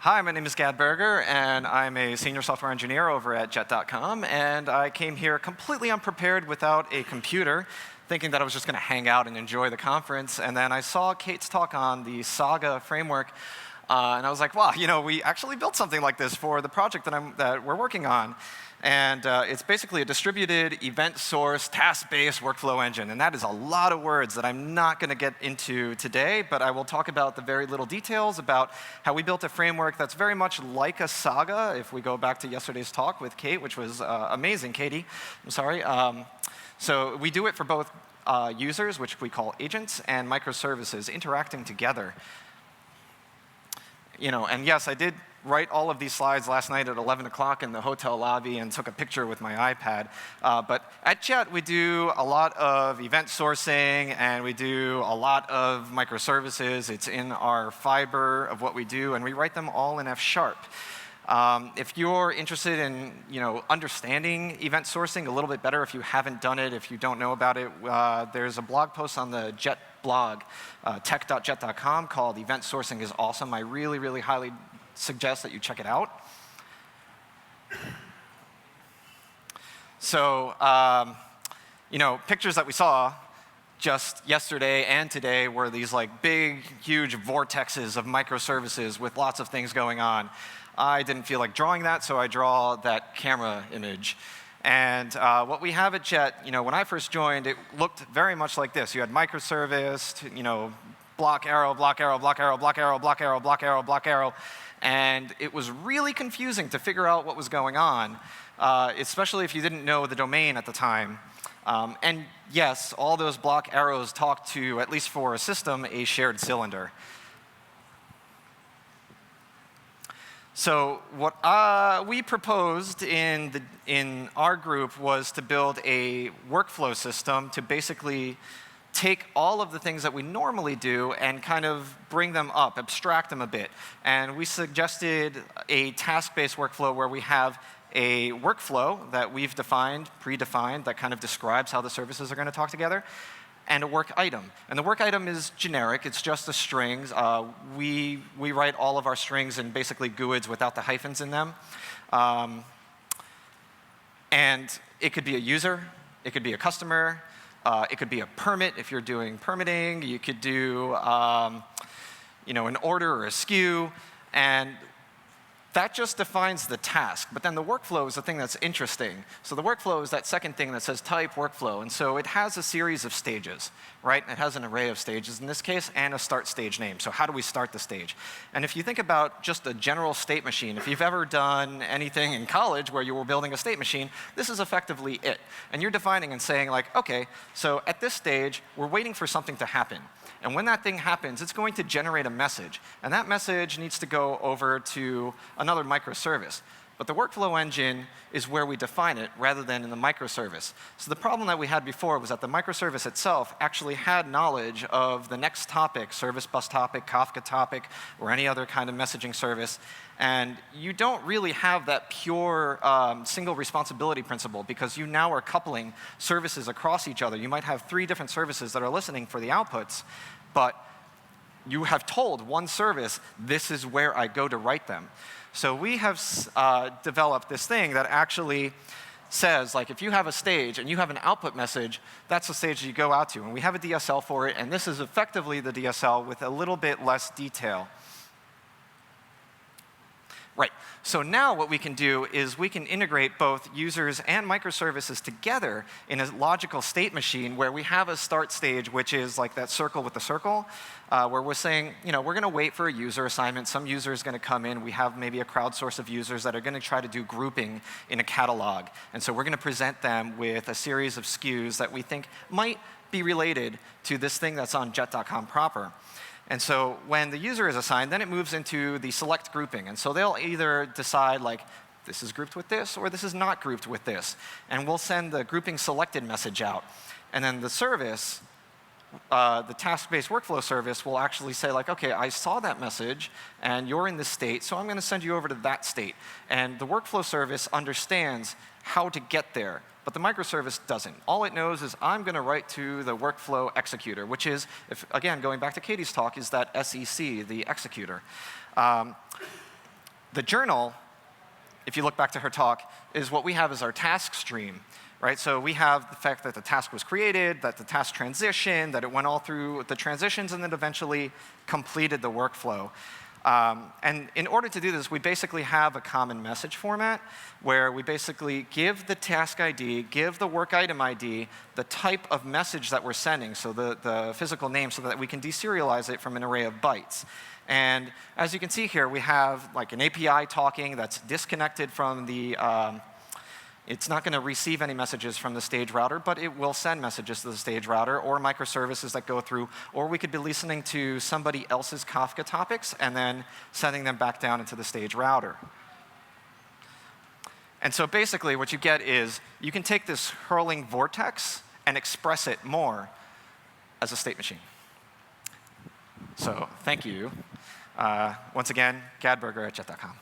Hi, my name is Berger, and I'm a senior software engineer over at Jet.com, and I came here completely unprepared without a computer, thinking that I was just going to hang out and enjoy the conference, and then I saw Kate's talk on the Saga framework, and I was like, wow, we actually built something like this for the project that we're working on. And it's basically a distributed, event-sourced, task-based workflow engine. And that is a lot of words that I'm not going to get into today, but I will talk about the very little details about how we built a framework that's very much like a Saga, if we go back to yesterday's talk with Kate, which was amazing, Katie. I'm sorry. So we do it for both users, which we call agents, and microservices interacting together. And yes, I did write all of these slides last night at 11 o'clock in the hotel lobby and took a picture with my iPad. But at Jet, we do a lot of event sourcing, and we do a lot of microservices. It's in our fiber of what we do, and we write them all in F#. If you're interested in understanding event sourcing a little bit better, if you haven't done it, if you don't know about it, there's a blog post on the Jet blog, tech.jet.com, called Event Sourcing is Awesome. I really, really highly suggest that you check it out. So, pictures that we saw just yesterday and today were these big, huge vortexes of microservices with lots of things going on. I didn't feel like drawing that, so I draw that camera image. And what we have at Jet, when I first joined, it looked very much like this. You had microservice, block arrow, block arrow, block arrow, block arrow, block arrow, block arrow, block arrow. And it was really confusing to figure out what was going on, especially if you didn't know the domain at the time. And yes, all those block arrows talk to, at least for a system, a shared cylinder. So what we proposed in our group was to build a workflow system to basically take all of the things that we normally do and kind of bring them up, abstract them a bit. And we suggested a task-based workflow where we have a workflow that we've defined, predefined, that kind of describes how the services are going to talk together, and a work item. And the work item is generic. It's just the strings. We write all of our strings in basically GUIDs without the hyphens in them. And it could be a user. It could be a customer. It could be a permit if you're doing permitting. You could do an order or a SKU. And that just defines the task. But then the workflow is the thing that's interesting. So the workflow is that second thing that says type workflow. And so it has a series of stages, right? It has an array of stages in this case, and a start stage name. So how do we start the stage? And if you think about just a general state machine, if you've ever done anything in college where you were building a state machine, this is effectively it. And you're defining and saying, OK, so at this stage, we're waiting for something to happen. And when that thing happens, it's going to generate a message. And that message needs to go over to another microservice. But the workflow engine is where we define it rather than in the microservice. So the problem that we had before was that the microservice itself actually had knowledge of the next topic, service bus topic, Kafka topic, or any other kind of messaging service. And you don't really have that pure single responsibility principle because you now are coupling services across each other. You might have 3 different services that are listening for the outputs, but you have told one service, this is where I go to write them. So we have developed this thing that actually says, if you have a stage and you have an output message, that's the stage that you go out to. And we have a DSL for it, and this is effectively the DSL with a little bit less detail. Right. So now what we can do is we can integrate both users and microservices together in a logical state machine where we have a start stage, which is like that circle with the circle, where we're saying, we're going to wait for a user assignment. Some user is going to come in. We have maybe a crowdsource of users that are going to try to do grouping in a catalog. And so we're going to present them with a series of SKUs that we think might be related to this thing that's on jet.com proper. And so when the user is assigned, then it moves into the select grouping. And so they'll either decide, this is grouped with this, or this is not grouped with this. And we'll send the grouping selected message out. And then the service, the task-based workflow service, will actually say, OK, I saw that message, and you're in this state, so I'm going to send you over to that state. And the workflow service understands how to get there. But the microservice doesn't. All it knows is I'm going to write to the workflow executor, which is, again, going back to Katie's talk, is that SEC, the executor. The journal, if you look back to her talk, is what we have as our task stream. Right? So we have the fact that the task was created, that the task transitioned, that it went all through the transitions, and then eventually completed the workflow. And in order to do this, we basically have a common message format where we basically give the task ID, give the work item ID, the type of message that we're sending, so the physical name, so that we can deserialize it from an array of bytes. And as you can see here, we have like an API talking that's disconnected from the it's not going to receive any messages from the stage router, but it will send messages to the stage router or microservices that go through, or we could be listening to somebody else's Kafka topics and then sending them back down into the stage router. And so basically what you get is you can take this hurling vortex and express it more as a state machine. So thank you. Once again, Berger at jet.com.